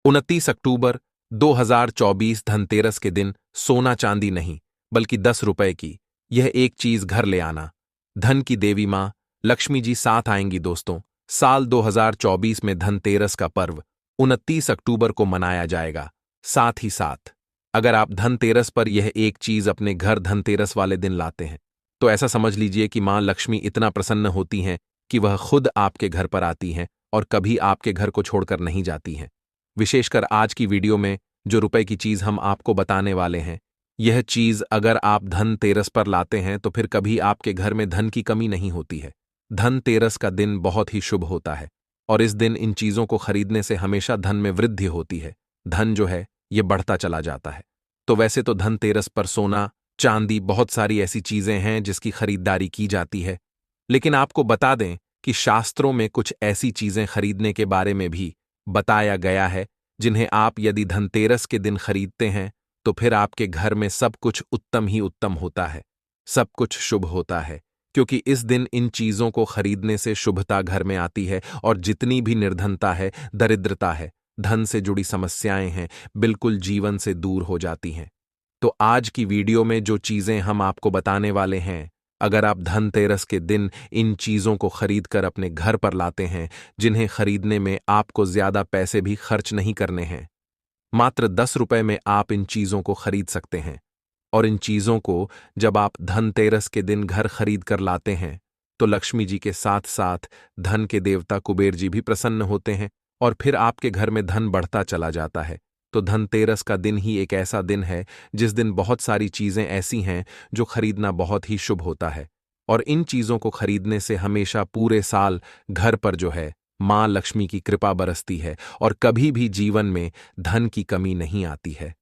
29 अक्टूबर 2024 धनतेरस के दिन सोना चांदी नहीं बल्कि 10 रुपए की यह एक चीज घर ले आना। धन की देवी मां लक्ष्मी जी साथ आएंगी दोस्तों। साल 2024 में धनतेरस का पर्व 29 अक्टूबर को मनाया जाएगा। साथ ही साथ अगर आप धनतेरस पर यह एक चीज अपने घर धनतेरस वाले दिन लाते हैं तो ऐसा समझ लीजिए कि मां लक्ष्मी इतना प्रसन्न होती हैं कि वह खुद आपके घर पर आती हैं और कभी आपके घर को छोड़कर नहीं जाती हैं। विशेषकर आज की वीडियो में जो रुपए की चीज हम आपको बताने वाले हैं, यह चीज अगर आप धनतेरस पर लाते हैं तो फिर कभी आपके घर में धन की कमी नहीं होती है। धनतेरस का दिन बहुत ही शुभ होता है और इस दिन इन चीजों को खरीदने से हमेशा धन में वृद्धि होती है। धन जो है ये बढ़ता चला जाता है। तो वैसे तो धनतेरस पर सोना चांदी बहुत सारी ऐसी चीजें हैं जिसकी खरीदारी की जाती है, लेकिन आपको बता दें कि शास्त्रों में कुछ ऐसी चीजें खरीदने के बारे में भी बताया गया है जिन्हें आप यदि धनतेरस के दिन खरीदते हैं तो फिर आपके घर में सब कुछ उत्तम ही उत्तम होता है, सब कुछ शुभ होता है, क्योंकि इस दिन इन चीजों को खरीदने से शुभता घर में आती है और जितनी भी निर्धनता है, दरिद्रता है, धन से जुड़ी समस्याएं हैं, बिल्कुल जीवन से दूर हो जाती हैं। तो आज की वीडियो में जो चीजें हम आपको बताने वाले हैं, अगर आप धनतेरस के दिन इन चीजों को खरीद कर अपने घर पर लाते हैं, जिन्हें खरीदने में आपको ज्यादा पैसे भी खर्च नहीं करने हैं, मात्र 10 रुपए में आप इन चीजों को खरीद सकते हैं। और इन चीजों को जब आप धनतेरस के दिन घर खरीद कर लाते हैं तो लक्ष्मी जी के साथ साथ धन के देवता कुबेर जी भी प्रसन्न होते हैं और फिर आपके घर में धन बढ़ता चला जाता है। तो धनतेरस का दिन ही एक ऐसा दिन है जिस दिन बहुत सारी चीजें ऐसी हैं जो खरीदना बहुत ही शुभ होता है और इन चीजों को खरीदने से हमेशा पूरे साल घर पर जो है मां लक्ष्मी की कृपा बरसती है और कभी भी जीवन में धन की कमी नहीं आती है।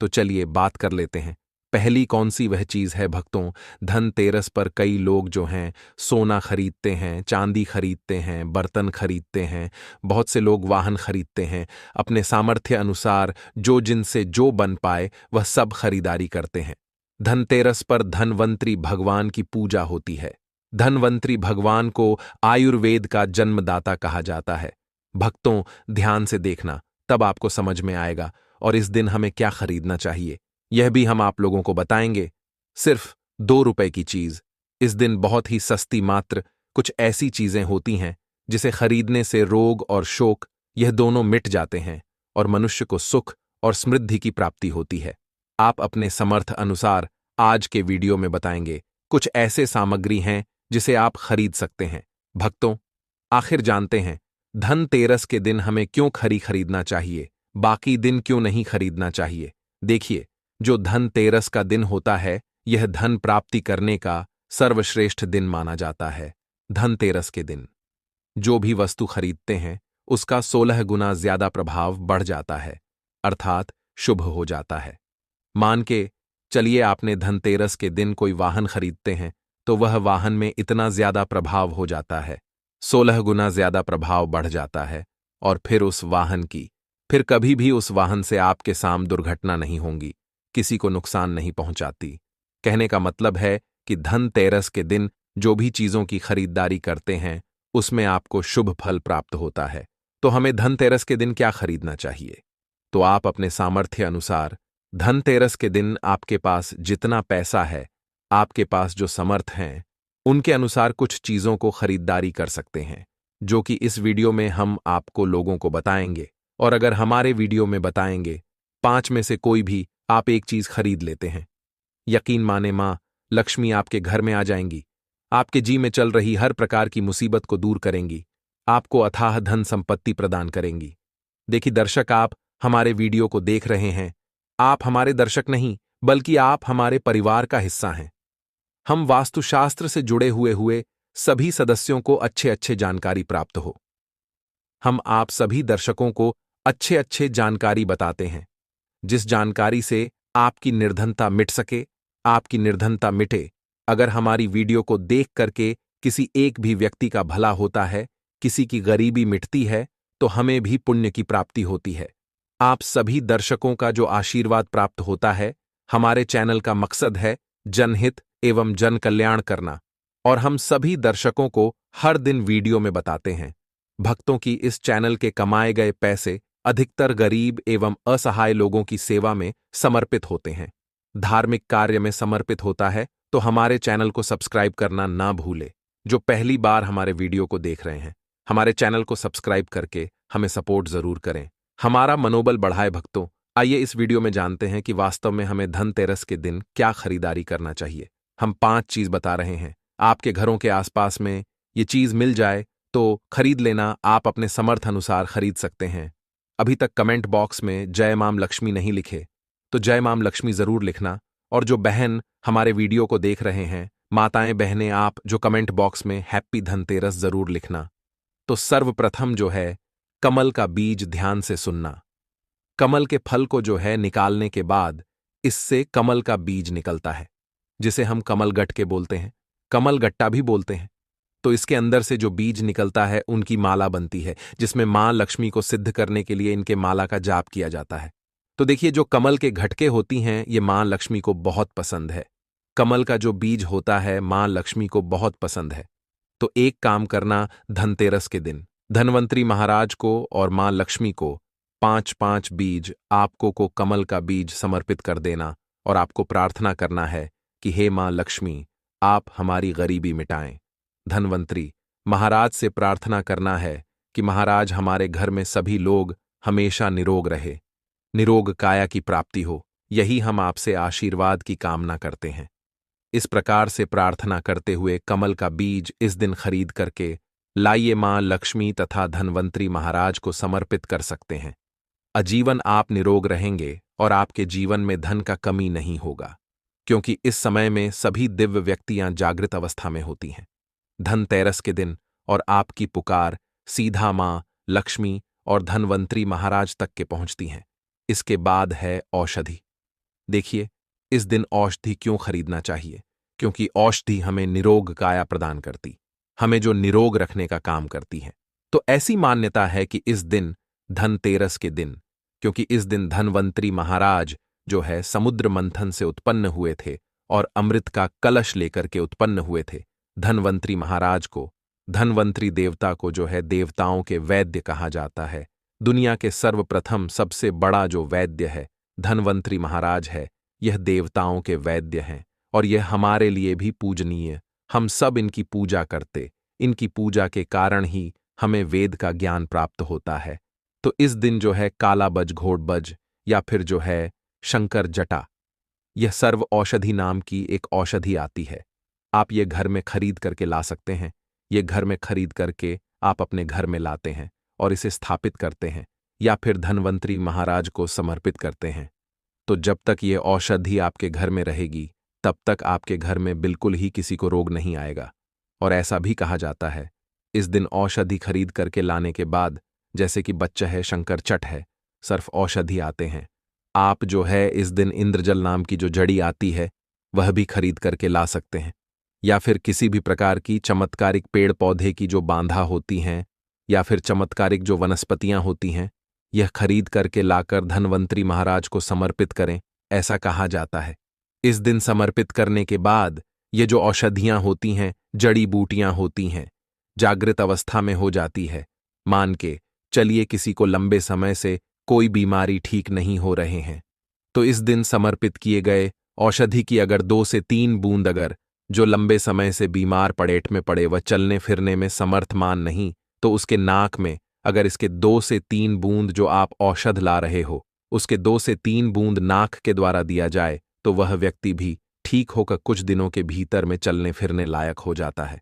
तो चलिए बात कर लेते हैं। पहली कौन सी वह चीज है भक्तों, धनतेरस पर कई लोग जो हैं सोना खरीदते हैं, चांदी खरीदते हैं, बर्तन खरीदते हैं, बहुत से लोग वाहन खरीदते हैं, अपने सामर्थ्य अनुसार जो जिनसे जो बन पाए वह सब खरीदारी करते हैं। धनतेरस पर धनवंतरी भगवान की पूजा होती है। धनवंतरी भगवान को आयुर्वेद का जन्मदाता कहा जाता है। भक्तों ध्यान से देखना, तब आपको समझ में आएगा और इस दिन हमें क्या खरीदना चाहिए यह भी हम आप लोगों को बताएंगे। सिर्फ 2 रुपए की चीज इस दिन बहुत ही सस्ती, मात्र कुछ ऐसी चीजें होती हैं जिसे खरीदने से रोग और शोक यह दोनों मिट जाते हैं और मनुष्य को सुख और समृद्धि की प्राप्ति होती है। आप अपने समर्थ अनुसार आज के वीडियो में बताएंगे कुछ ऐसे सामग्री हैं जिसे आप खरीद सकते हैं। भक्तों आखिर जानते हैं धनतेरस के दिन हमें क्यों खरीदना चाहिए, बाकी दिन क्यों नहीं खरीदना चाहिए। देखिए, जो धनतेरस का दिन होता है यह धन प्राप्ति करने का सर्वश्रेष्ठ दिन माना जाता है। धनतेरस के दिन जो भी वस्तु खरीदते हैं उसका 16 गुना ज्यादा प्रभाव बढ़ जाता है, अर्थात शुभ हो जाता है। मान के चलिए आपने धनतेरस के दिन कोई वाहन खरीदते हैं तो वह वाहन में इतना ज्यादा प्रभाव हो जाता है, 16 गुना ज्यादा प्रभाव बढ़ जाता है और फिर उस वाहन की फिर कभी भी उस वाहन से आपके साम दुर्घटना नहीं होंगी, किसी को नुकसान नहीं पहुंचाती। कहने का मतलब है कि धनतेरस के दिन जो भी चीजों की खरीदारी करते हैं उसमें आपको शुभ फल प्राप्त होता है। तो हमें धनतेरस के दिन क्या खरीदना चाहिए? तो आप अपने सामर्थ्य अनुसार धनतेरस के दिन आपके पास जितना पैसा है, आपके पास जो समर्थ हैं, उनके अनुसार कुछ चीजों को खरीदारी कर सकते हैं, जो कि इस वीडियो में हम आपको लोगों को बताएंगे। और अगर हमारे वीडियो में बताएंगे 5 में से कोई भी आप एक चीज खरीद लेते हैं, यकीन माने मां लक्ष्मी आपके घर में आ जाएंगी, आपके जी में चल रही हर प्रकार की मुसीबत को दूर करेंगी, आपको अथाह धन संपत्ति प्रदान करेंगी। देखिए दर्शक, आप हमारे वीडियो को देख रहे हैं, आप हमारे दर्शक नहीं बल्कि आप हमारे परिवार का हिस्सा हैं। हम वास्तुशास्त्र से जुड़े हुए सभी सदस्यों को अच्छे जानकारी प्राप्त हो। हम आप सभी दर्शकों को अच्छे जानकारी बताते हैं, जिस जानकारी से आपकी निर्धनता मिट सके, आपकी निर्धनता मिटे। अगर हमारी वीडियो को देख करके किसी एक भी व्यक्ति का भला होता है, किसी की गरीबी मिटती है, तो हमें भी पुण्य की प्राप्ति होती है। आप सभी दर्शकों का जो आशीर्वाद प्राप्त होता है, हमारे चैनल का मकसद है जनहित एवं जन कल्याण करना, और हम सभी दर्शकों को हर दिन वीडियो में बताते हैं। भक्तों की इस चैनल के कमाए गए पैसे अधिकतर गरीब एवं असहाय लोगों की सेवा में समर्पित होते हैं। धार्मिक कार्य में समर्पित होता है तो हमारे चैनल को सब्सक्राइब करना ना भूले। जो पहली बार हमारे वीडियो को देख रहे हैं, हमारे चैनल को सब्सक्राइब करके हमें सपोर्ट जरूर करें, हमारा मनोबल बढ़ाए भक्तों। आइए इस वीडियो में जानते हैं कि वास्तव में हमें धनतेरस के दिन क्या खरीदारी करना चाहिए। हम 5 चीज बता रहे हैं। आपके घरों के आसपास में ये चीज मिल जाए तो खरीद लेना, आप अपने समर्थ अनुसार खरीद सकते हैं। अभी तक कमेंट बॉक्स में जय माम लक्ष्मी नहीं लिखे तो जय माम लक्ष्मी जरूर लिखना। और जो बहन हमारे वीडियो को देख रहे हैं, माताएं बहनें, आप जो कमेंट बॉक्स में हैप्पी धनतेरस जरूर लिखना। तो सर्वप्रथम जो है, कमल का बीज ध्यान से सुनना। कमल के फल को जो है निकालने के बाद इससे कमल का बीज निकलता है, जिसे हम कमल गट्ट के बोलते हैं, कमल गट्टा भी बोलते हैं। तो इसके अंदर से जो बीज निकलता है उनकी माला बनती है, जिसमें मां लक्ष्मी को सिद्ध करने के लिए इनके माला का जाप किया जाता है। तो देखिए, जो कमल के घटके होती हैं ये मां लक्ष्मी को बहुत पसंद है। कमल का जो बीज होता है मां लक्ष्मी को बहुत पसंद है। तो एक काम करना, धनतेरस के दिन धनवंतरी महाराज को और मां लक्ष्मी को 5-5 बीज आपको को कमल का बीज समर्पित कर देना और आपको प्रार्थना करना है कि हे मां लक्ष्मी, आप हमारी गरीबी मिटाएं। धनवंतरी महाराज से प्रार्थना करना है कि महाराज हमारे घर में सभी लोग हमेशा निरोग रहे, निरोग काया की प्राप्ति हो, यही हम आपसे आशीर्वाद की कामना करते हैं। इस प्रकार से प्रार्थना करते हुए कमल का बीज इस दिन खरीद करके लाइए मां लक्ष्मी तथा धनवंतरी महाराज को समर्पित कर सकते हैं। आजीवन आप निरोग रहेंगे और आपके जीवन में धन का कमी नहीं होगा, क्योंकि इस समय में सभी दिव्य व्यक्तियां जागृत अवस्था में होती हैं धनतेरस के दिन, और आपकी पुकार सीधा मां लक्ष्मी और धनवंतरी महाराज तक के पहुंचती हैं। इसके बाद है औषधि। देखिए, इस दिन औषधि क्यों खरीदना चाहिए? क्योंकि औषधि हमें निरोग काया प्रदान करती, हमें जो निरोग रखने का काम करती है। तो ऐसी मान्यता है कि इस दिन, धनतेरस के दिन, क्योंकि इस दिन धनवंतरी महाराज जो है समुद्र मंथन से उत्पन्न हुए थे और अमृत का कलश लेकर के उत्पन्न हुए थे, धनवंतरी महाराज को, धनवंतरी देवता को जो है देवताओं के वैद्य कहा जाता है। दुनिया के सर्वप्रथम सबसे बड़ा जो वैद्य है धनवंतरी महाराज है। यह देवताओं के वैद्य हैं और यह हमारे लिए भी पूजनीय। हम सब इनकी पूजा करते, इनकी पूजा के कारण ही हमें वेद का ज्ञान प्राप्त होता है। तो इस दिन जो है काला बज, घोड़ बज या फिर जो है शंकर जटा, यह सर्व औषधि नाम की एक औषधि आती है। आप ये घर में खरीद करके ला सकते हैं। ये घर में खरीद करके आप अपने घर में लाते हैं और इसे स्थापित करते हैं या फिर धनवंतरी महाराज को समर्पित करते हैं। तो जब तक ये औषधि आपके घर में रहेगी तब तक आपके घर में बिल्कुल ही किसी को रोग नहीं आएगा। और ऐसा भी कहा जाता है, इस दिन औषधि खरीद करके लाने के बाद, जैसे कि बच्चा है, शंकर चट है, सर्फ औषधि आते हैं, आप जो है इस दिन इंद्रजल नाम की जो जड़ी आती है वह भी खरीद करके ला सकते हैं। या फिर किसी भी प्रकार की चमत्कारिक पेड़ पौधे की जो बांधा होती हैं या फिर चमत्कारिक जो वनस्पतियां होती हैं, यह खरीद करके लाकर धनवंतरी महाराज को समर्पित करें, ऐसा कहा जाता है। इस दिन समर्पित करने के बाद ये जो औषधियां होती हैं, जड़ी बूटियां होती हैं, जागृत अवस्था में हो जाती है। मान के चलिए किसी को लंबे समय से कोई बीमारी ठीक नहीं हो रहे हैं, तो इस दिन समर्पित किए गए औषधि की अगर 2 से 3 बूंद, अगर जो लंबे समय से बीमार पड़ेट में पड़े व चलने फिरने में समर्थमान नहीं, तो उसके नाक में अगर इसके 2 से 3 बूंद जो आप औषध ला रहे हो, उसके 2 से 3 बूंद नाक के द्वारा दिया जाए तो वह व्यक्ति भी ठीक होकर कुछ दिनों के भीतर में चलने फिरने लायक हो जाता है।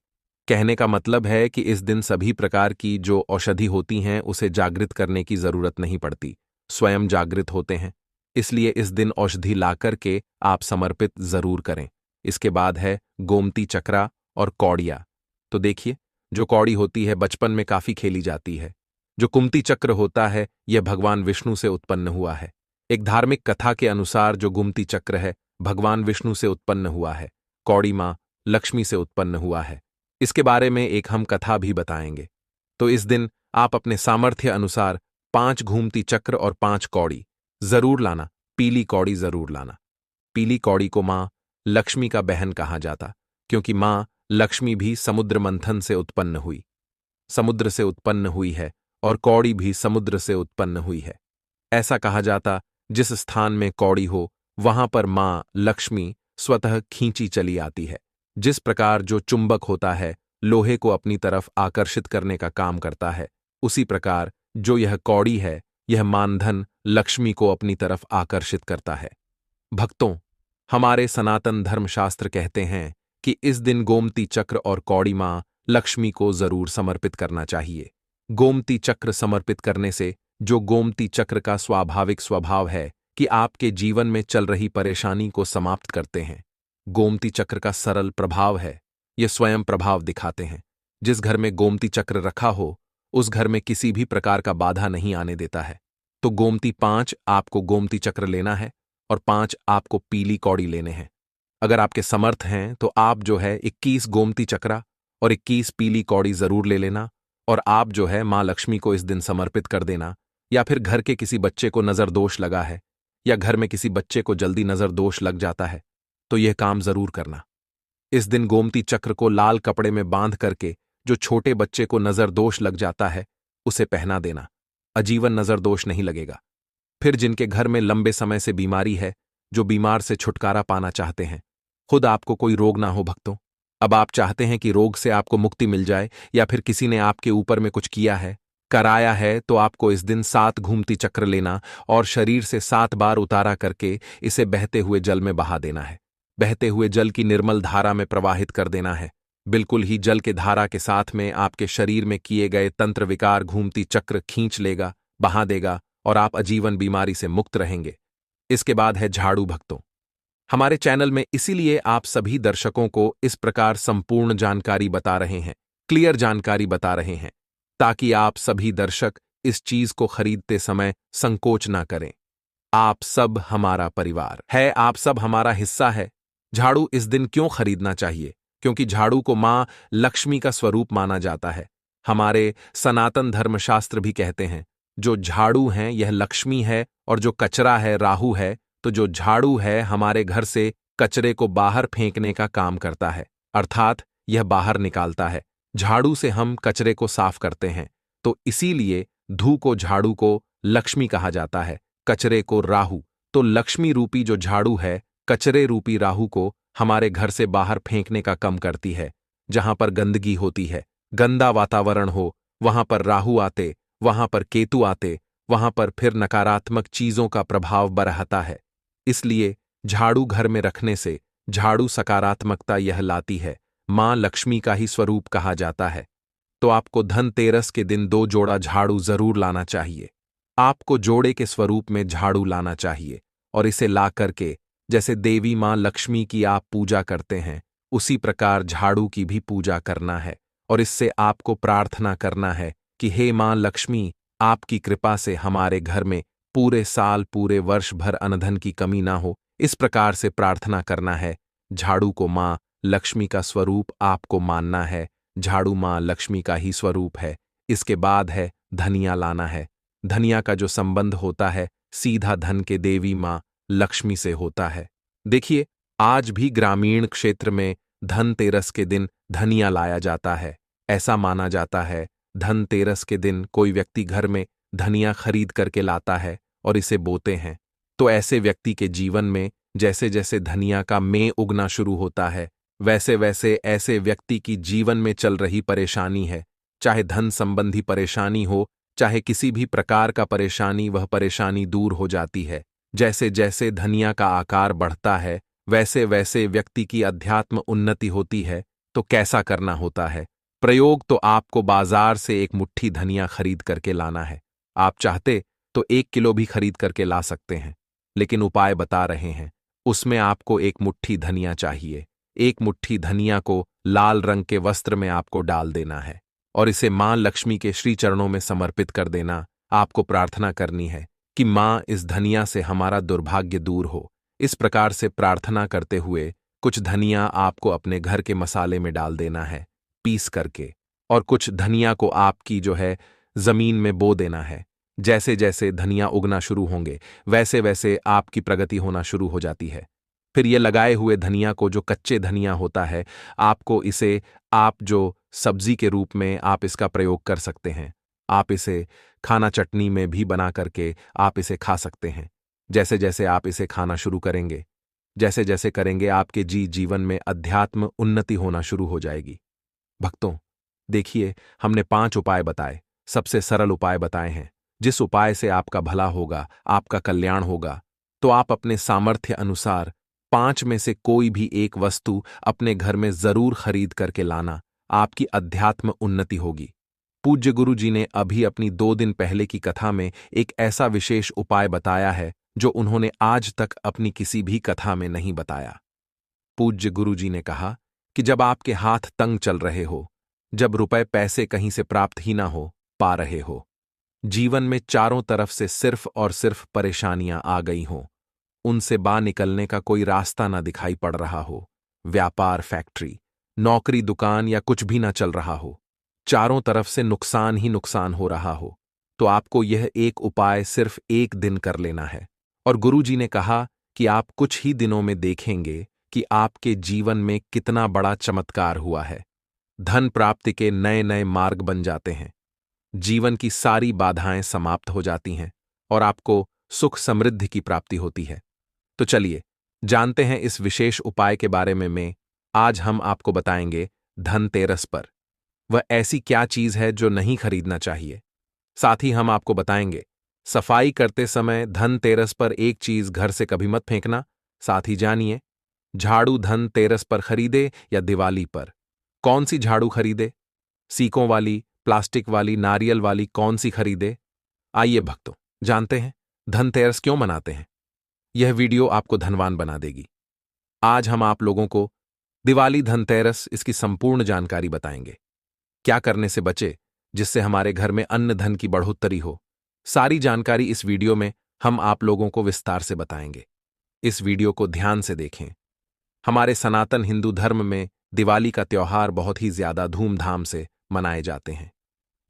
कहने का मतलब है कि इस दिन सभी प्रकार की जो औषधि होती हैं उसे जागृत करने की जरूरत नहीं पड़ती, स्वयं जागृत होते हैं। इसलिए इस दिन औषधि लाकर के आप समर्पित जरूर करें। इसके बाद है गोमती चक्रा और कौड़िया। तो देखिए, जो कौड़ी होती है बचपन में काफी खेली जाती है। जो कुमती चक्र होता है यह भगवान विष्णु से उत्पन्न हुआ है। एक धार्मिक कथा के अनुसार जो गुमती चक्र है भगवान विष्णु से उत्पन्न हुआ है, कौड़ी मां लक्ष्मी से उत्पन्न हुआ है। इसके बारे में एक हम कथा भी बताएंगे। तो इस दिन आप अपने सामर्थ्य अनुसार 5 घूमती चक्र और 5 कौड़ी जरूर लाना। पीली कौड़ी जरूर लाना। पीली कौड़ी को मां लक्ष्मी का बहन कहा जाता, क्योंकि मां लक्ष्मी भी समुद्र मंथन से उत्पन्न हुई, समुद्र से उत्पन्न हुई है और कौड़ी भी समुद्र से उत्पन्न हुई है। ऐसा कहा जाता, जिस स्थान में कौड़ी हो वहां पर मां लक्ष्मी स्वतः खींची चली आती है। जिस प्रकार जो चुंबक होता है लोहे को अपनी तरफ आकर्षित करने का काम करता है, उसी प्रकार जो यह कौड़ी है यह मानधन लक्ष्मी को अपनी तरफ आकर्षित करता है। भक्तों, हमारे सनातन धर्मशास्त्र कहते हैं कि इस दिन गोमती चक्र और कौड़ी मां लक्ष्मी को जरूर समर्पित करना चाहिए। गोमती चक्र समर्पित करने से जो गोमती चक्र का स्वाभाविक स्वभाव है कि आपके जीवन में चल रही परेशानी को समाप्त करते हैं। गोमती चक्र का सरल प्रभाव है, ये स्वयं प्रभाव दिखाते हैं। जिस घर में गोमती चक्र रखा हो उस घर में किसी भी प्रकार का बाधा नहीं आने देता है। तो गोमती 5 आपको गोमती चक्र लेना है और 5 आपको पीली कौड़ी लेने हैं। अगर आपके समर्थ हैं तो आप जो है 21 गोमती चक्रा और 21 पीली कौड़ी जरूर ले लेना और आप जो है मां लक्ष्मी को इस दिन समर्पित कर देना। या फिर घर के किसी बच्चे को नजर दोष लगा है या घर में किसी बच्चे को जल्दी नजर दोष लग जाता है तो यह काम जरूर करना। इस दिन गोमती चक्र को लाल कपड़े में बांध करके जो छोटे बच्चे को नजर दोष लग जाता है उसे पहना देना, आजीवन नजर दोष नहीं लगेगा। फिर जिनके घर में लंबे समय से बीमारी है, जो बीमार से छुटकारा पाना चाहते हैं, खुद आपको कोई रोग ना हो भक्तों, अब आप चाहते हैं कि रोग से आपको मुक्ति मिल जाए या फिर किसी ने आपके ऊपर में कुछ किया है कराया है, तो आपको इस दिन 7 घूमती चक्र लेना और शरीर से 7 बार उतारा करके इसे बहते हुए जल में बहा देना है। बहते हुए जल की निर्मल धारा में प्रवाहित कर देना है। बिल्कुल ही जल के धारा के साथ में आपके शरीर में किए गए तंत्र विकार घूमती चक्र खींच लेगा, बहा देगा और आप आजीवन बीमारी से मुक्त रहेंगे। इसके बाद है झाड़ू भक्तों। हमारे चैनल में इसीलिए आप सभी दर्शकों को इस प्रकार संपूर्ण जानकारी बता रहे हैं, क्लियर जानकारी बता रहे हैं, ताकि आप सभी दर्शक इस चीज को खरीदते समय संकोच ना करें। आप सब हमारा परिवार है, आप सब हमारा हिस्सा है। झाड़ू इस दिन क्यों खरीदना चाहिए? क्योंकि झाड़ू को मां लक्ष्मी का स्वरूप माना जाता है। हमारे सनातन धर्मशास्त्र भी कहते हैं जो झाड़ू हैं यह लक्ष्मी है और जो कचरा है राहु है। तो जो झाड़ू है हमारे घर से कचरे को बाहर फेंकने का काम करता है, अर्थात यह बाहर निकालता है। झाड़ू से हम कचरे को साफ करते हैं, तो इसीलिए धू को झाड़ू को लक्ष्मी कहा जाता है, कचरे को राहु। तो लक्ष्मी रूपी जो झाड़ू है कचरे रूपी राहु को हमारे घर से बाहर फेंकने का काम करती है। जहां पर गंदगी होती है, गंदा वातावरण हो, वहां पर राहु आते, वहां पर केतु आते, वहां पर फिर नकारात्मक चीजों का प्रभाव बढ़ता है। इसलिए झाड़ू घर में रखने से झाड़ू सकारात्मकता यह लाती है, मां लक्ष्मी का ही स्वरूप कहा जाता है। तो आपको धनतेरस के दिन 2 जोड़ा झाड़ू जरूर लाना चाहिए। आपको जोड़े के स्वरूप में झाड़ू लाना चाहिए और इसे ला करके जैसे देवी मां लक्ष्मी की आप पूजा करते हैं उसी प्रकार झाड़ू की भी पूजा करना है और इससे आपको प्रार्थना करना है कि हे मां लक्ष्मी, आपकी कृपा से हमारे घर में पूरे साल पूरे वर्ष भर अनधन की कमी ना हो। इस प्रकार से प्रार्थना करना है। झाड़ू को मां लक्ष्मी का स्वरूप आपको मानना है। झाड़ू मां लक्ष्मी का ही स्वरूप है। इसके बाद है धनिया लाना है। धनिया का जो संबंध होता है सीधा धन के देवी मां लक्ष्मी से होता है। देखिए, आज भी ग्रामीण क्षेत्र में धनतेरस के दिन धनिया लाया जाता है। ऐसा माना जाता है धनतेरस के दिन कोई व्यक्ति घर में धनिया खरीद करके लाता है और इसे बोते हैं, तो ऐसे व्यक्ति के जीवन में जैसे जैसे धनिया का में उगना शुरू होता है वैसे वैसे ऐसे व्यक्ति की जीवन में चल रही परेशानी है, चाहे धन संबंधी परेशानी हो, चाहे किसी भी प्रकार का परेशानी, वह परेशानी दूर हो जाती है। जैसे जैसे धनिया का आकार बढ़ता है वैसे वैसे व्यक्ति की अध्यात्म उन्नति होती है। तो कैसा करना होता है प्रयोग? तो आपको बाजार से एक मुट्ठी धनिया खरीद करके लाना है। आप चाहते तो 1 किलो भी खरीद करके ला सकते हैं, लेकिन उपाय बता रहे हैं। उसमें आपको एक मुट्ठी धनिया चाहिए। एक मुट्ठी धनिया को लाल रंग के वस्त्र में आपको डाल देना है और इसे मां लक्ष्मी के श्री चरणों में समर्पित कर देना। आपको प्रार्थना करनी है कि मां इस धनिया से हमारा दुर्भाग्य दूर हो। इस प्रकार से प्रार्थना करते हुए कुछ धनिया आपको अपने घर के मसाले में डाल देना है पीस करके, और कुछ धनिया को आपकी जो है जमीन में बो देना है। जैसे जैसे धनिया उगना शुरू होंगे वैसे वैसे आपकी प्रगति होना शुरू हो जाती है। फिर ये लगाए हुए धनिया को, जो कच्चे धनिया होता है, आपको इसे आप जो सब्जी के रूप में आप इसका प्रयोग कर सकते हैं। आप इसे खाना चटनी में भी बना करके आप इसे खा सकते हैं। जैसे जैसे आप इसे खाना शुरू करेंगे, जैसे जैसे करेंगे, आपके जीवन में अध्यात्म उन्नति होना शुरू हो जाएगी। भक्तों, देखिए, हमने 5 उपाय बताए, सबसे सरल उपाय बताए हैं। जिस उपाय से आपका भला होगा, आपका कल्याण होगा, तो आप अपने सामर्थ्य अनुसार 5 में से कोई भी एक वस्तु अपने घर में जरूर खरीद करके लाना, आपकी अध्यात्म उन्नति होगी। पूज्य गुरु जी ने अभी अपनी 2 दिन पहले की कथा में एक ऐसा विशेष उपाय बताया है जो उन्होंने आज तक अपनी किसी भी कथा में नहीं बताया। पूज्य गुरु जी ने कहा कि जब आपके हाथ तंग चल रहे हो, जब रुपए पैसे कहीं से प्राप्त ही ना हो पा रहे हो, जीवन में चारों तरफ से सिर्फ और सिर्फ परेशानियां आ गई हों, उनसे बाहर निकलने का कोई रास्ता ना दिखाई पड़ रहा हो, व्यापार, फैक्ट्री, नौकरी, दुकान या कुछ भी ना चल रहा हो, चारों तरफ से नुकसान ही नुकसान हो रहा हो, तो आपको यह एक उपाय सिर्फ 1 दिन कर लेना है। और गुरुजी ने कहा कि आप कुछ ही दिनों में देखेंगे कि आपके जीवन में कितना बड़ा चमत्कार हुआ है। धन प्राप्ति के नए नए मार्ग बन जाते हैं, जीवन की सारी बाधाएं समाप्त हो जाती हैं और आपको सुख समृद्धि की प्राप्ति होती है। तो चलिए जानते हैं इस विशेष उपाय के बारे में। आज हम आपको बताएंगे धनतेरस पर वह ऐसी क्या चीज है जो नहीं खरीदना चाहिए। साथ ही हम आपको बताएंगे सफाई करते समय धनतेरस पर एक चीज घर से कभी मत फेंकना। साथ ही जानिए झाड़ू धनतेरस पर खरीदे या दिवाली पर, कौन सी झाड़ू खरीदे, सीकों वाली, प्लास्टिक वाली, नारियल वाली, कौन सी खरीदे। आइए भक्तों, जानते हैं धनतेरस क्यों मनाते हैं। यह वीडियो आपको धनवान बना देगी। आज हम आप लोगों को दिवाली, धनतेरस, इसकी संपूर्ण जानकारी बताएंगे। क्या करने से बचे जिससे हमारे घर में अन्न धन की बढ़ोत्तरी हो, सारी जानकारी इस वीडियो में हम आप लोगों को विस्तार से बताएंगे। इस वीडियो को ध्यान से देखें। हमारे सनातन हिंदू धर्म में दिवाली का त्योहार बहुत ही ज्यादा धूमधाम से मनाए जाते हैं।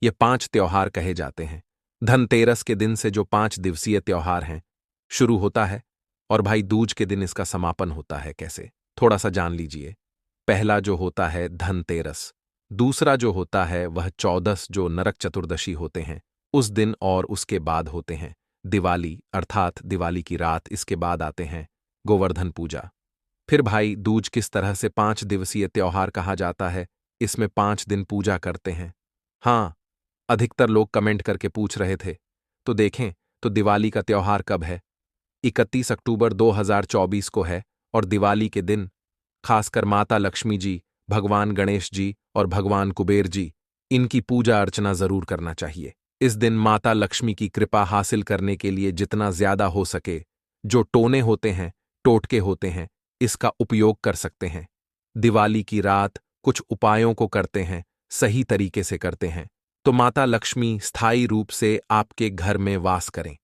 ये 5 त्योहार कहे जाते हैं। धनतेरस के दिन से जो 5 दिवसीय त्योहार हैं शुरू होता है और भाई दूज के दिन इसका समापन होता है। कैसे, थोड़ा सा जान लीजिए। पहला जो होता है धनतेरस, दूसरा जो होता है वह 14 जो नरक चतुर्दशी होते हैं उस दिन, और उसके बाद होते हैं दिवाली अर्थात दिवाली की रात। इसके बाद आते हैं गोवर्धन पूजा। फिर भाई दूज किस तरह से 5 दिवसीय त्योहार कहा जाता है, इसमें 5 दिन पूजा करते हैं। हाँ, अधिकतर लोग कमेंट करके पूछ रहे थे, तो देखें तो दिवाली का त्योहार कब है। 31 अक्टूबर 2024 को है और दिवाली के दिन खासकर माता लक्ष्मी जी, भगवान गणेश जी और भगवान कुबेर जी, इनकी पूजा अर्चना जरूर करना चाहिए। इस दिन माता लक्ष्मी की कृपा हासिल करने के लिए जितना ज्यादा हो सके जो टोने होते हैं, टोटके होते हैं, इसका उपयोग कर सकते हैं। दिवाली की रात कुछ उपायों को करते हैं, सही तरीके से करते हैं, तो माता लक्ष्मी स्थायी रूप से आपके घर में वास करें।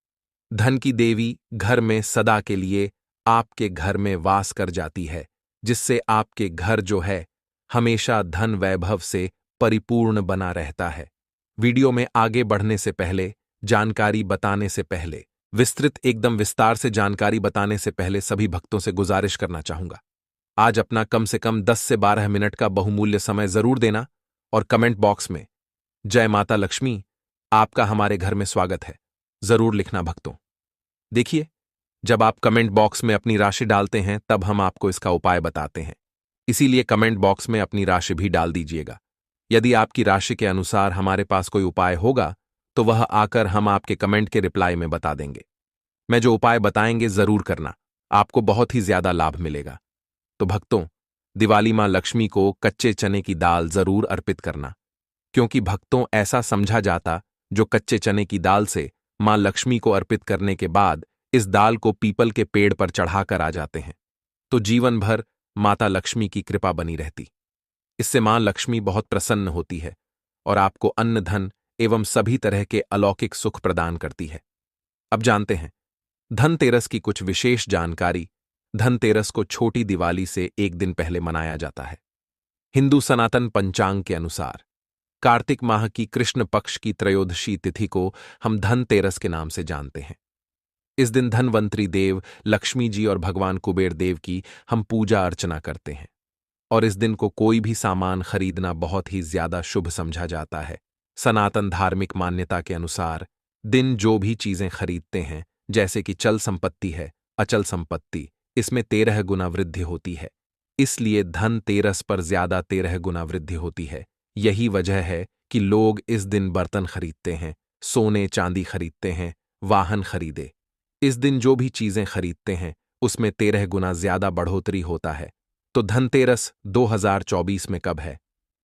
धन की देवी घर में सदा के लिए आपके घर में वास कर जाती है, जिससे आपके घर जो है हमेशा धन वैभव से परिपूर्ण बना रहता है। वीडियो में आगे बढ़ने से पहले, जानकारी बताने से पहले, विस्तृत एकदम विस्तार से जानकारी बताने से पहले सभी भक्तों से गुजारिश करना चाहूंगा, आज अपना कम से कम 10 से 12 मिनट का बहुमूल्य समय जरूर देना और कमेंट बॉक्स में जय माता लक्ष्मी, आपका हमारे घर में स्वागत है, जरूर लिखना भक्तों। देखिए, जब आप कमेंट बॉक्स में अपनी राशि डालते हैं तब हम आपको इसका उपाय बताते हैं, इसीलिए कमेंट बॉक्स में अपनी राशि भी डाल दीजिएगा। यदि आपकी राशि के अनुसार हमारे पास कोई उपाय होगा तो वह आकर हम आपके कमेंट के रिप्लाई में बता देंगे। मैं जो उपाय बताएंगे जरूर करना, आपको बहुत ही ज्यादा लाभ मिलेगा। तो भक्तों, दिवाली मां लक्ष्मी को कच्चे चने की दाल जरूर अर्पित करना, क्योंकि भक्तों ऐसा समझा जाता जो कच्चे चने की दाल से मां लक्ष्मी को अर्पित करने के बाद इस दाल को पीपल के पेड़ पर चढ़ाकर आ जाते हैं तो जीवन भर माता लक्ष्मी की कृपा बनी रहती। इससे मां लक्ष्मी बहुत प्रसन्न होती है और आपको अन्न धन एवं सभी तरह के अलौकिक सुख प्रदान करती है। अब जानते हैं धनतेरस की कुछ विशेष जानकारी। धनतेरस को छोटी दिवाली से 1 दिन पहले मनाया जाता है। हिंदू सनातन पंचांग के अनुसार कार्तिक माह की कृष्ण पक्ष की त्रयोदशी तिथि को हम धनतेरस के नाम से जानते हैं। इस दिन धनवंतरी देव लक्ष्मी जी और भगवान कुबेर देव की हम पूजा अर्चना करते हैं और इस दिन को कोई भी सामान खरीदना बहुत ही ज्यादा शुभ समझा जाता है। सनातन धार्मिक मान्यता के अनुसार दिन जो भी चीजें खरीदते हैं, जैसे कि चल संपत्ति है, अचल संपत्ति, इसमें 13 गुना वृद्धि होती है। इसलिए धनतेरस पर ज्यादा 13 गुना वृद्धि होती है। यही वजह है कि लोग इस दिन बर्तन खरीदते हैं, सोने चांदी खरीदते हैं, वाहन खरीदे। इस दिन जो भी चीजें खरीदते हैं उसमें 13 गुना ज्यादा बढ़ोतरी होता है। तो धनतेरस 2024 में कब है?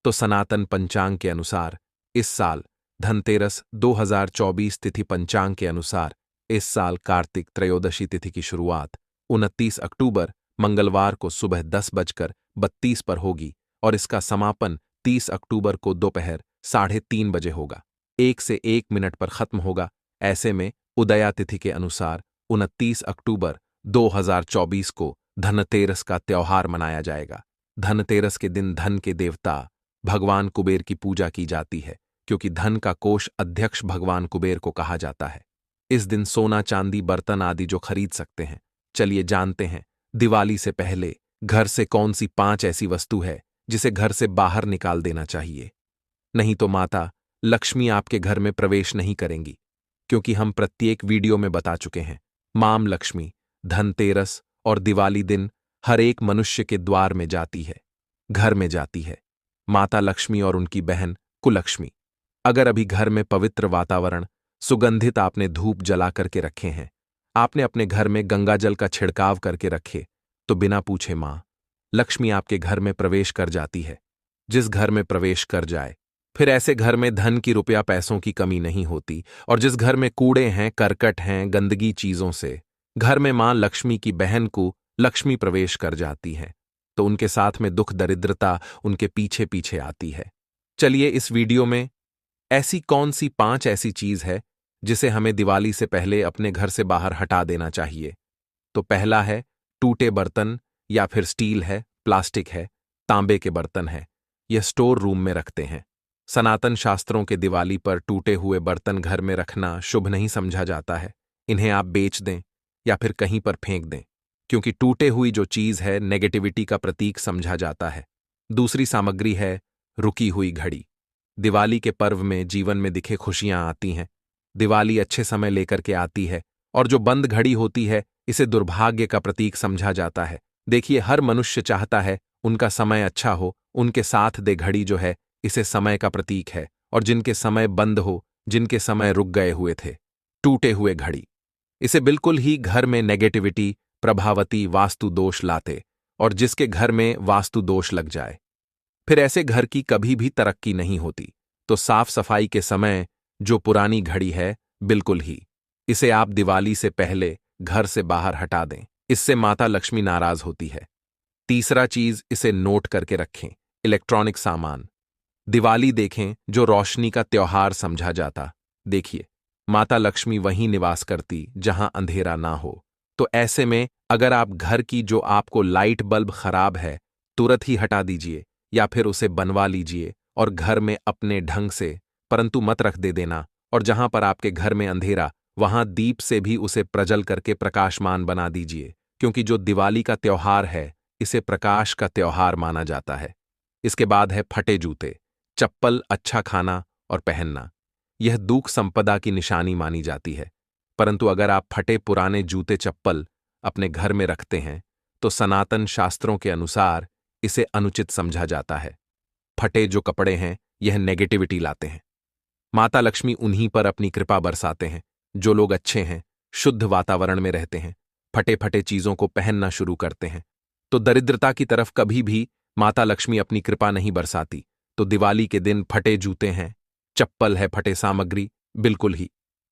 तो सनातन पंचांग के अनुसार इस साल धनतेरस 2024 तिथि पंचांग के अनुसार इस साल कार्तिक त्रयोदशी तिथि की शुरुआत 29 अक्टूबर मंगलवार को सुबह 10:32 पर होगी और इसका समापन 30 अक्टूबर को दोपहर 3:30 बजे होगा। 1 से 1 मिनट पर खत्म होगा। ऐसे में उदया तिथि के अनुसार 29 अक्टूबर 2024 को धनतेरस का त्योहार मनाया जाएगा। धनतेरस के दिन धन के देवता भगवान कुबेर की पूजा की जाती है, क्योंकि धन का कोष अध्यक्ष भगवान कुबेर को कहा जाता है। इस दिन सोना चांदी बर्तन आदि जो खरीद सकते हैं। चलिए जानते हैं दिवाली से पहले घर से कौन सी 5 ऐसी वस्तु है जिसे घर से बाहर निकाल देना चाहिए। नहीं तो माता लक्ष्मी आपके घर में प्रवेश नहीं करेंगी, क्योंकि हम प्रत्येक वीडियो में बता चुके हैं मां लक्ष्मी धनतेरस और दिवाली दिन हर एक मनुष्य के द्वार में जाती है, घर में जाती है। माता लक्ष्मी और उनकी बहन कुलक्ष्मी। अगर अभी घर में पवित्र वातावरण सुगंधित आपने धूप जला करके रखे हैं, आपने अपने घर में गंगाजल का छिड़काव करके रखे, तो बिना पूछे मां लक्ष्मी आपके घर में प्रवेश कर जाती है। जिस घर में प्रवेश कर जाए फिर ऐसे घर में धन की रुपया पैसों की कमी नहीं होती। और जिस घर में कूड़े हैं, करकट हैं, गंदगी चीजों से घर में मां लक्ष्मी की बहन को लक्ष्मी प्रवेश कर जाती हैं, तो उनके साथ में दुख दरिद्रता उनके पीछे पीछे आती है। चलिए इस वीडियो में ऐसी कौन सी 5 ऐसी चीज है जिसे हमें दिवाली से पहले अपने घर से बाहर हटा देना चाहिए। तो पहला है टूटे बर्तन, या फिर स्टील है, प्लास्टिक है, तांबे के बर्तन है, यह स्टोर रूम में रखते हैं। सनातन शास्त्रों के दिवाली पर टूटे हुए बर्तन घर में रखना शुभ नहीं समझा जाता है। इन्हें आप बेच दें या फिर कहीं पर फेंक दें, क्योंकि टूटे हुई जो चीज है नेगेटिविटी का प्रतीक समझा जाता है। दूसरी सामग्री है रुकी हुई घड़ी। दिवाली के पर्व में जीवन में दिखे खुशियां आती हैं। दिवाली अच्छे समय लेकर के आती है, और जो बंद घड़ी होती है इसे दुर्भाग्य का प्रतीक समझा जाता है। देखिए, हर मनुष्य चाहता है उनका समय अच्छा हो, उनके साथ दे घड़ी जो है इसे समय का प्रतीक है। और जिनके समय बंद हो, जिनके समय रुक गए हुए थे, टूटे हुए घड़ी, इसे बिल्कुल ही घर में नेगेटिविटी प्रभावती वास्तु दोष लाते, और जिसके घर में वास्तु दोष लग जाए फिर ऐसे घर की कभी भी तरक्की नहीं होती। तो साफ सफाई के समय जो पुरानी घड़ी है, बिल्कुल ही इसे आप दिवाली से पहले घर से बाहर हटा दें। इससे माता लक्ष्मी नाराज होती है। तीसरा चीज, इसे नोट करके रखें, इलेक्ट्रॉनिक सामान। दिवाली देखें जो रोशनी का त्योहार समझा जाता। देखिए, माता लक्ष्मी वहीं निवास करती जहां अंधेरा ना हो। तो ऐसे में अगर आप घर की जो आपको लाइट बल्ब खराब है तुरंत ही हटा दीजिए, या फिर उसे बनवा लीजिए और घर में अपने ढंग से, परंतु मत रख दे देना। और जहां पर आपके घर में अंधेरा, वहां दीप से भी उसे प्रज्वल करके प्रकाशमान बना दीजिए, क्योंकि जो दिवाली का त्योहार है इसे प्रकाश का त्योहार माना जाता है। इसके बाद है फटे जूते, चप्पल, अच्छा खाना और पहनना। यह दुख संपदा की निशानी मानी जाती है। परंतु अगर आप फटे पुराने जूते चप्पल अपने घर में रखते हैं तो सनातन शास्त्रों के अनुसार इसे अनुचित समझा जाता है। फटे जो कपड़े हैं यह नेगेटिविटी लाते हैं। माता लक्ष्मी उन्हीं पर अपनी कृपा बरसाते हैं जो लोग अच्छे हैं, शुद्ध वातावरण में रहते हैं, फटे फटे चीजों को पहनना शुरू करते हैं। तो दरिद्रता की तरफ कभी भी माता लक्ष्मी अपनी कृपा नहीं बरसाती। तो दिवाली के दिन फटे जूते हैं, चप्पल है, फटे सामग्री, बिल्कुल ही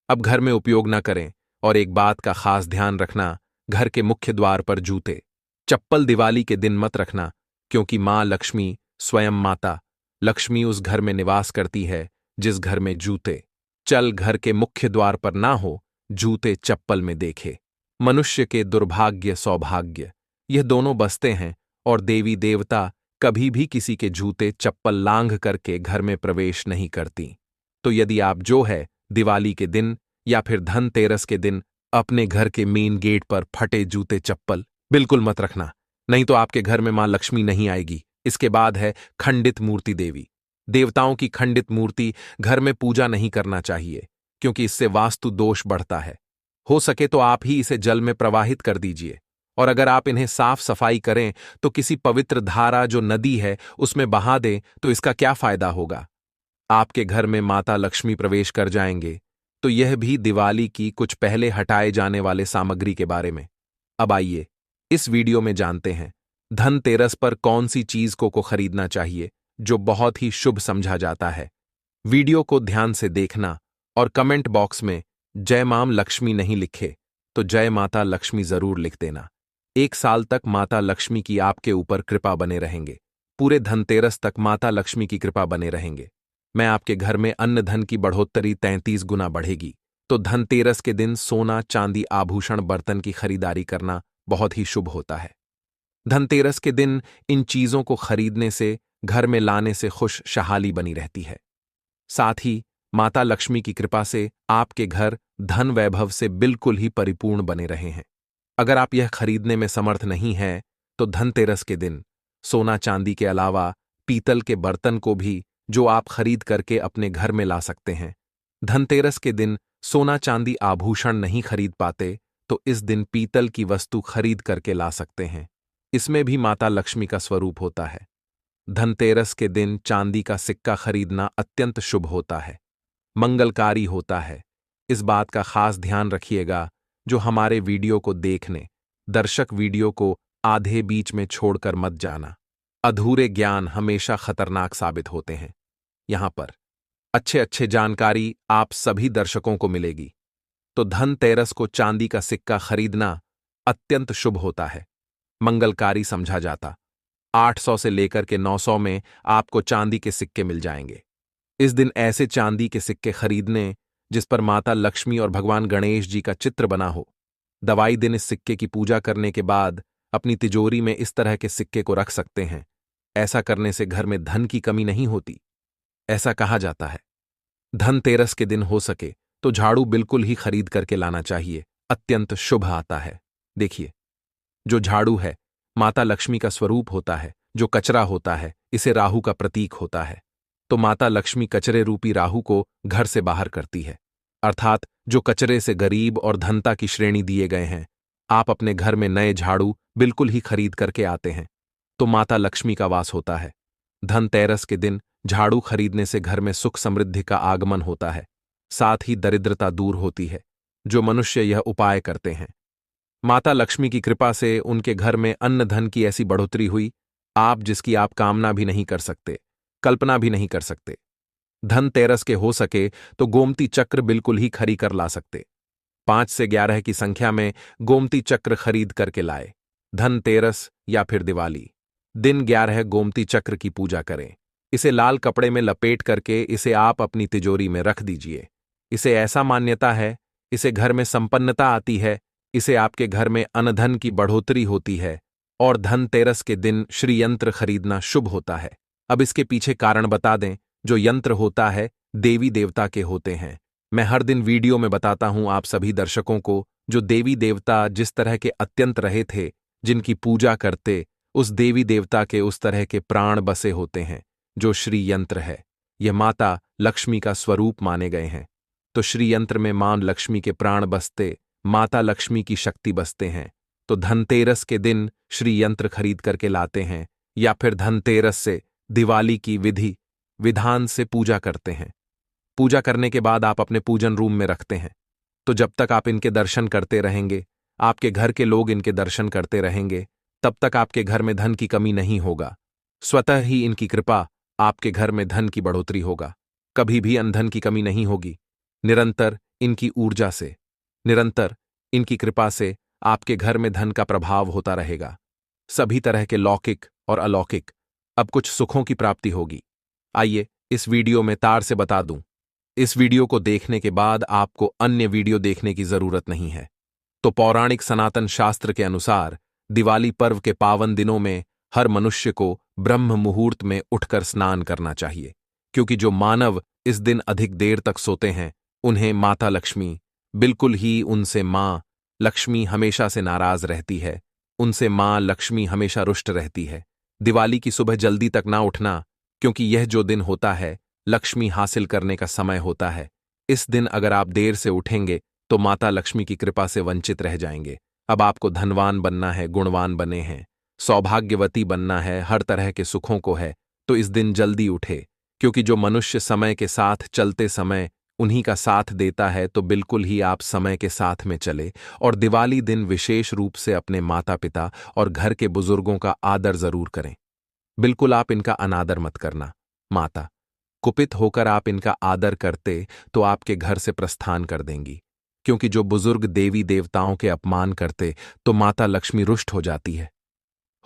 अब घर में उपयोग न करें। और एक बात का खास ध्यान रखना, घर के मुख्य द्वार पर जूते चप्पल दिवाली के दिन मत रखना, क्योंकि मां लक्ष्मी स्वयं माता लक्ष्मी उस घर में निवास करती है जिस घर में जूते चल घर के मुख्य द्वार पर ना हो, जूते चप्पल में देखे। मनुष्य के दुर्भाग्य सौभाग्य यह दोनों बसते हैं, और देवी देवता कभी भी किसी के जूते चप्पल लांघ करके घर में प्रवेश नहीं करती। तो यदि आप जो है दिवाली के दिन या फिर धनतेरस के दिन अपने घर के मेन गेट पर फटे जूते चप्पल बिल्कुल मत रखना, नहीं तो आपके घर में मां लक्ष्मी नहीं आएगी। इसके बाद है खंडित मूर्ति देवी। देवताओं की खंडित मूर्ति घर में पूजा नहीं करना चाहिए, क्योंकि इससे वास्तु दोष बढ़ता है। हो सके तो आप ही इसे जल में प्रवाहित कर दीजिए, और अगर आप इन्हें साफ सफाई करें तो किसी पवित्र धारा जो नदी है उसमें बहा दें तो इसका क्या फायदा होगा। आपके घर में माता लक्ष्मी प्रवेश कर जाएंगे। तो यह भी दिवाली की कुछ पहले हटाए जाने वाले सामग्री के बारे में। अब आइए इस वीडियो में जानते हैं धनतेरस पर कौन सी चीज को खरीदना चाहिए जो बहुत ही शुभ समझा जाता है। वीडियो को ध्यान से देखना और कमेंट बॉक्स में जय माम लक्ष्मी नहीं लिखे तो जय माता लक्ष्मी जरूर लिख देना। 1 साल तक माता लक्ष्मी की आपके ऊपर कृपा बने रहेंगे। पूरे धनतेरस तक माता लक्ष्मी की कृपा बने रहेंगे। मैं आपके घर में अन्न धन की बढ़ोत्तरी 33 गुना बढ़ेगी। तो धनतेरस के दिन सोना चांदी आभूषण बर्तन की खरीदारी करना बहुत ही शुभ होता है। धनतेरस के दिन इन चीजों को खरीदने से, घर में लाने से खुशहाली बनी रहती है। साथ ही माता लक्ष्मी की कृपा से आपके घर धन वैभव से बिल्कुल ही परिपूर्ण बने रहे हैं। अगर आप यह खरीदने में समर्थ नहीं हैं तो धनतेरस के दिन सोना चांदी के अलावा पीतल के बर्तन को भी जो आप खरीद करके अपने घर में ला सकते हैं। धनतेरस के दिन सोना चांदी आभूषण नहीं खरीद पाते तो इस दिन पीतल की वस्तु खरीद करके ला सकते हैं। इसमें भी माता लक्ष्मी का स्वरूप होता है। धनतेरस के दिन चांदी का सिक्का खरीदना अत्यंत शुभ होता है, मंगलकारी होता है। इस बात का खास ध्यान रखिएगा जो हमारे वीडियो को देखने दर्शक वीडियो को आधे बीच में छोड़कर मत जाना। अधूरे ज्ञान हमेशा खतरनाक साबित होते हैं। यहां पर अच्छे जानकारी आप सभी दर्शकों को मिलेगी। तो धनतेरस को चांदी का सिक्का खरीदना अत्यंत शुभ होता है, मंगलकारी समझा जाता। 800 से लेकर के 900 में आपको चांदी के सिक्के मिल जाएंगे। इस दिन ऐसे चांदी के सिक्के खरीदने जिस पर माता लक्ष्मी और भगवान गणेश जी का चित्र बना हो। दवाई दिन इस सिक्के की पूजा करने के बाद अपनी तिजोरी में इस तरह के सिक्के को रख सकते हैं। ऐसा करने से घर में धन की कमी नहीं होती। ऐसा कहा जाता है। धनतेरस के दिन हो सके तो झाड़ू बिल्कुल ही खरीद करके लाना चाहिए, अत्यंत शुभ आता है। देखिए, जो झाड़ू है माता लक्ष्मी का स्वरूप होता है। जो कचरा होता है इसे राहु का प्रतीक होता है। तो माता लक्ष्मी कचरे रूपी राहु को घर से बाहर करती है, अर्थात जो कचरे से गरीब और धनता की श्रेणी दिए गए हैं। आप अपने घर में नए झाड़ू बिल्कुल ही खरीद करके आते हैं तो माता लक्ष्मी का वास होता है। धनतेरस के दिन झाड़ू खरीदने से घर में सुख समृद्धि का आगमन होता है, साथ ही दरिद्रता दूर होती है। जो मनुष्य यह उपाय करते हैं, माता लक्ष्मी की कृपा से उनके घर में अन्न धन की ऐसी बढ़ोतरी हुई आप जिसकी आप कामना भी नहीं कर सकते, कल्पना भी नहीं कर सकते। धनतेरस के हो सके तो गोमती चक्र बिल्कुल ही खरी कर ला सकते। 5 से 11 की संख्या में गोमती चक्र खरीद करके लाए। धनतेरस या फिर दिवाली दिन 11 गोमती चक्र की पूजा करें। इसे लाल कपड़े में लपेट करके इसे आप अपनी तिजोरी में रख दीजिए। इसे ऐसा मान्यता है, इसे घर में संपन्नता आती है, इसे आपके घर में अनधन की बढ़ोतरी होती है और धनतेरस के दिन श्री यंत्र खरीदना शुभ होता है। अब इसके पीछे कारण बता दें। जो यंत्र होता है देवी देवता के होते हैं। मैं हर दिन वीडियो में बताता हूं आप सभी दर्शकों को, जो देवी देवता जिस तरह के अत्यंत रहे थे, जिनकी पूजा करते, उस देवी देवता के उस तरह के प्राण बसे होते हैं। जो श्री यंत्र है यह माता लक्ष्मी का स्वरूप माने गए हैं। तो श्री यंत्र में मां लक्ष्मी के प्राण बसते, माता लक्ष्मी की शक्ति बसते हैं। तो धनतेरस के दिन श्री यंत्र खरीद करके लाते हैं या फिर धनतेरस से दिवाली की विधि विधान से पूजा करते हैं। पूजा करने के बाद आप अपने पूजन रूम में रखते हैं। तो जब तक आप इनके दर्शन करते रहेंगे, आपके घर के लोग इनके दर्शन करते रहेंगे, तब तक आपके घर में धन की कमी नहीं होगा। स्वतः ही इनकी कृपा आपके घर में धन की बढ़ोतरी होगा। कभी भी अनधन की कमी नहीं होगी। निरंतर इनकी ऊर्जा से, निरंतर इनकी कृपा से आपके घर में धन का प्रभाव होता रहेगा। सभी तरह के लौकिक और अलौकिक अब कुछ सुखों की प्राप्ति होगी। आइए इस वीडियो में तार से बता दूं, इस वीडियो को देखने के बाद आपको अन्य वीडियो देखने की जरूरत नहीं है। तो पौराणिक सनातन शास्त्र के अनुसार दिवाली पर्व के पावन दिनों में हर मनुष्य को ब्रह्म मुहूर्त में उठकर स्नान करना चाहिए, क्योंकि जो मानव इस दिन अधिक देर तक सोते हैं उन्हें माता लक्ष्मी, बिल्कुल ही उनसे मां लक्ष्मी हमेशा से नाराज रहती है, उनसे मां लक्ष्मी हमेशा रुष्ट रहती है। दिवाली की सुबह जल्दी तक ना उठना, क्योंकि यह जो दिन होता है लक्ष्मी हासिल करने का समय होता है। इस दिन अगर आप देर से उठेंगे तो माता लक्ष्मी की कृपा से वंचित रह जाएंगे। अब आपको धनवान बनना है, गुणवान बने हैं, सौभाग्यवती बनना है, हर तरह के सुखों को है, तो इस दिन जल्दी उठे। क्योंकि जो मनुष्य समय के साथ चलते समय उन्हीं का साथ देता है, तो बिल्कुल ही आप समय के साथ में चले और दिवाली दिन विशेष रूप से अपने माता पिता और घर के बुजुर्गों का आदर जरूर करें। बिल्कुल आप इनका अनादर मत करना। माता कुपित होकर आप इनका आदर करते तो आपके घर से प्रस्थान कर देंगी। क्योंकि जो बुजुर्ग देवी देवताओं के अपमान करते तो माता लक्ष्मी रुष्ट हो जाती है।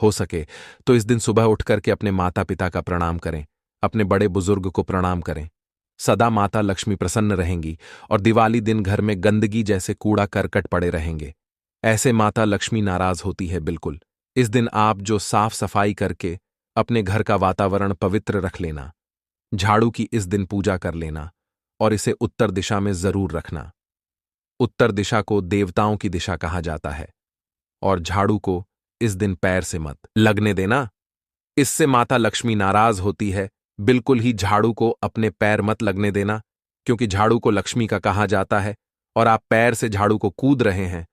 हो सके तो इस दिन सुबह उठ करके अपने माता पिता का प्रणाम करें, अपने बड़े बुजुर्ग को प्रणाम करें। सदा माता लक्ष्मी प्रसन्न रहेंगी और दिवाली दिन घर में गंदगी जैसे कूड़ा करकट पड़े रहेंगे। ऐसे माता लक्ष्मी नाराज होती है बिल्कुल। इस दिन आप जो साफ सफाई करके अपने घर का वातावरण पवित्र रख लेना, झाड़ू की इस दिन पूजा कर लेना और इसे उत्तर दिशा में जरूर रखना। उत्तर दिशा को देवताओं की दिशा कहा जाता है और झाड़ू को इस दिन पैर से मत लगने देना, इससे माता लक्ष्मी नाराज होती है। बिल्कुल ही झाड़ू को अपने पैर मत लगने देना, क्योंकि झाड़ू को लक्ष्मी का कहा जाता है और आप पैर से झाड़ू को कूद रहे हैं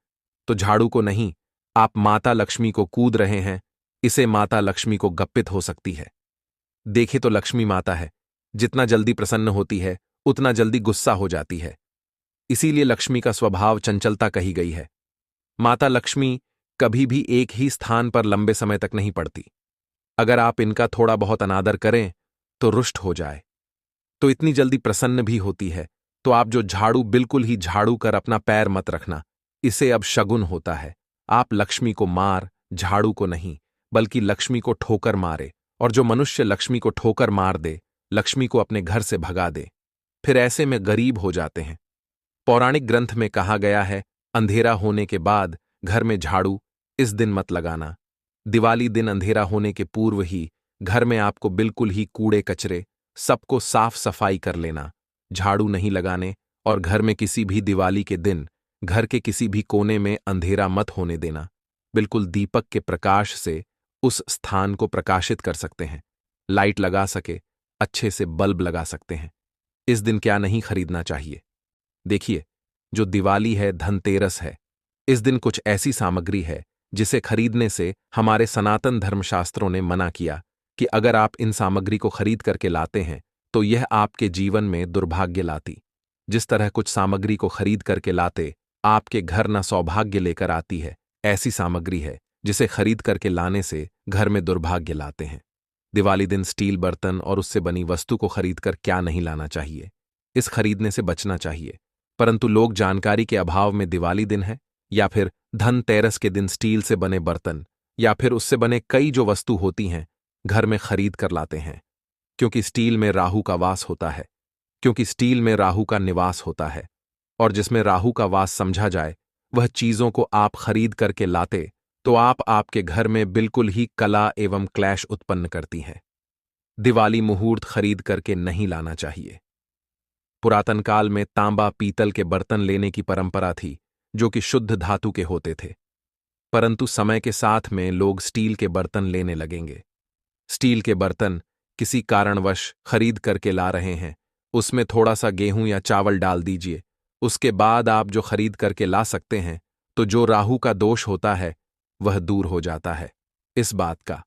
तो झाड़ू को नहीं, आप माता लक्ष्मी को कूद रहे हैं। इसे माता लक्ष्मी को गप्पित हो सकती है। देखे तो लक्ष्मी माता है, जितना जल्दी प्रसन्न होती है उतना जल्दी गुस्सा हो जाती है। इसीलिए लक्ष्मी का स्वभाव चंचलता कही गई है। माता लक्ष्मी कभी भी एक ही स्थान पर लंबे समय तक नहीं पड़ती। अगर आप इनका थोड़ा बहुत अनादर करें तो रुष्ट हो जाए, तो इतनी जल्दी प्रसन्न भी होती है। तो आप जो झाड़ू बिल्कुल ही झाड़ू कर अपना पैर मत रखना, इसे अब शगुन होता है। आप लक्ष्मी को मार, झाड़ू को नहीं, बल्कि लक्ष्मी को ठोकर मारे। और जो मनुष्य लक्ष्मी को ठोकर मार दे, लक्ष्मी को अपने घर से भगा दे, फिर ऐसे में गरीब हो जाते हैं। पौराणिक ग्रंथ में कहा गया है, अंधेरा होने के बाद घर में झाड़ू इस दिन मत लगाना। दिवाली दिन अंधेरा होने के पूर्व ही घर में आपको बिल्कुल ही कूड़े कचरे सबको साफ सफाई कर लेना, झाड़ू नहीं लगाने। और घर में किसी भी दिवाली के दिन घर के किसी भी कोने में अंधेरा मत होने देना। बिल्कुल दीपक के प्रकाश से उस स्थान को प्रकाशित कर सकते हैं। लाइट लगा सके अच्छे से बल्ब लगा सकते हैं। इस दिन क्या नहीं खरीदना चाहिए? देखिए, जो दिवाली है, धनतेरस है, इस दिन कुछ ऐसी सामग्री है जिसे खरीदने से हमारे सनातन धर्मशास्त्रों ने मना किया कि अगर आप इन सामग्री को खरीद करके लाते हैं तो यह आपके जीवन में दुर्भाग्य लाती। जिस तरह कुछ सामग्री को खरीद करके लाते आपके घर न सौभाग्य लेकर आती है, ऐसी सामग्री है जिसे खरीद करके लाने से घर में दुर्भाग्य लाते हैं। दिवाली दिन स्टील बर्तन और उससे बनी वस्तु को खरीदकर क्या नहीं लाना चाहिए, इस खरीदने से बचना चाहिए। परंतु लोग जानकारी के अभाव में दिवाली दिन है या फिर धनतेरस के दिन स्टील से बने बर्तन या फिर उससे बने कई जो वस्तु होती हैं घर में खरीद कर लाते हैं। क्योंकि स्टील में राहु का वास होता है, क्योंकि स्टील में राहु का निवास होता है, और जिसमें राहु का वास समझा जाए वह चीजों को आप खरीद करके लाते तो आपके घर में बिल्कुल ही कला एवं क्लैश उत्पन्न करती हैं। दिवाली मुहूर्त खरीद करके नहीं लाना चाहिए। पुरातन काल में तांबा पीतल के बर्तन लेने की परंपरा थी जो कि शुद्ध धातु के होते थे, परंतु समय के साथ में लोग स्टील के बर्तन लेने लगेंगे। स्टील के बर्तन किसी कारणवश खरीद करके ला रहे हैं, उसमें थोड़ा सा गेहूं या चावल डाल दीजिए, उसके बाद आप जो खरीद करके ला सकते हैं, तो जो राहु का दोष होता है वह दूर हो जाता है। इस बात का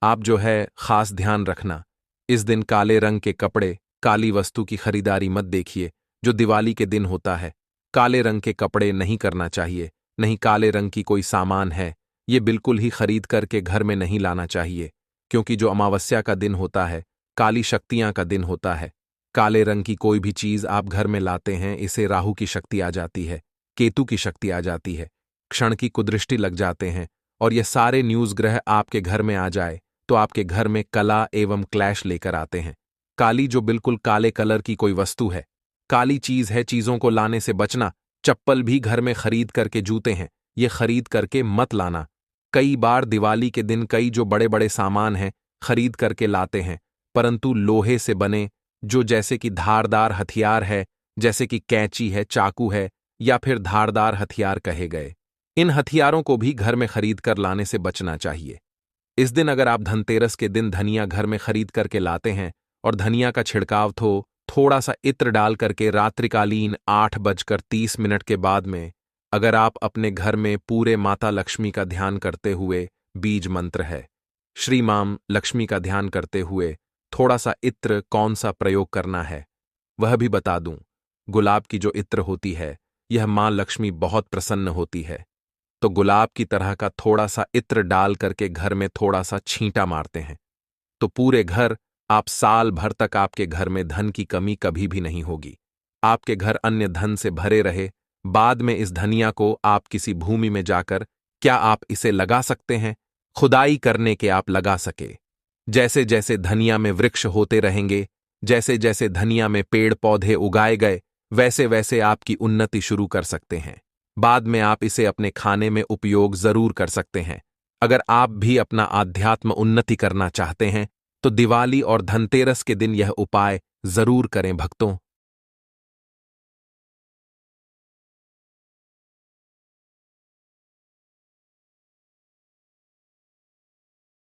आप जो है खास ध्यान रखना। इस दिन काले रंग के कपड़े, काली वस्तु की खरीदारी मत देखिए। जो दिवाली के दिन होता है काले रंग के कपड़े नहीं करना चाहिए, नहीं काले रंग की कोई सामान है ये बिल्कुल ही खरीद करके घर में नहीं लाना चाहिए। क्योंकि जो अमावस्या का दिन होता है, काली शक्तियां का दिन होता है, काले रंग की कोई भी चीज आप घर में लाते हैं, इसे राहु की शक्ति आ जाती है, केतु की शक्ति आ जाती है, क्षण की कुदृष्टि लग जाते हैं, और ये सारे न्यूज ग्रह आपके घर में आ जाए तो आपके घर में कला एवं क्लैश लेकर आते हैं। काली जो बिल्कुल काले कलर की कोई वस्तु है, काली चीज है, चीजों को लाने से बचना। चप्पल भी घर में खरीद करके, जूते हैं ये खरीद करके मत लाना। कई बार दिवाली के दिन कई जो बड़े बड़े सामान हैं खरीद करके लाते हैं, परंतु लोहे से बने जो जैसे कि धारदार हथियार है, जैसे कि कैंची है, चाकू है, या फिर धारदार हथियार कहे गए, इन हथियारों को भी घर में खरीद कर लाने से बचना चाहिए। इस दिन अगर आप धनतेरस के दिन धनिया घर में खरीद करके लाते हैं और धनिया का छिड़काव थोड़ा सा इत्र डाल करके रात्रिकालीन 8:30 के बाद में अगर आप अपने घर में पूरे माता लक्ष्मी का ध्यान करते हुए, बीज मंत्र है श्री माम लक्ष्मी का ध्यान करते हुए थोड़ा सा इत्र कौन सा प्रयोग करना है वह भी बता दूं। गुलाब की जो इत्र होती है यह मां लक्ष्मी बहुत प्रसन्न होती है, तो गुलाब की तरह का थोड़ा सा इत्र डाल करके घर में थोड़ा सा छींटा मारते हैं तो पूरे घर, आप साल भर तक आपके घर में धन की कमी कभी भी नहीं होगी। आपके घर अन्य धन से भरे रहे। बाद में इस धनिया को आप किसी भूमि में जाकर क्या आप इसे लगा सकते हैं, खुदाई करने के आप लगा सके। जैसे जैसे धनिया में वृक्ष होते रहेंगे, जैसे जैसे धनिया में पेड़ पौधे उगाए गए, वैसे वैसे आपकी उन्नति शुरू कर सकते हैं। बाद में आप इसे अपने खाने में उपयोग जरूर कर सकते हैं। अगर आप भी अपना आध्यात्म उन्नति करना चाहते हैं तो दिवाली और धनतेरस के दिन यह उपाय जरूर करें भक्तों।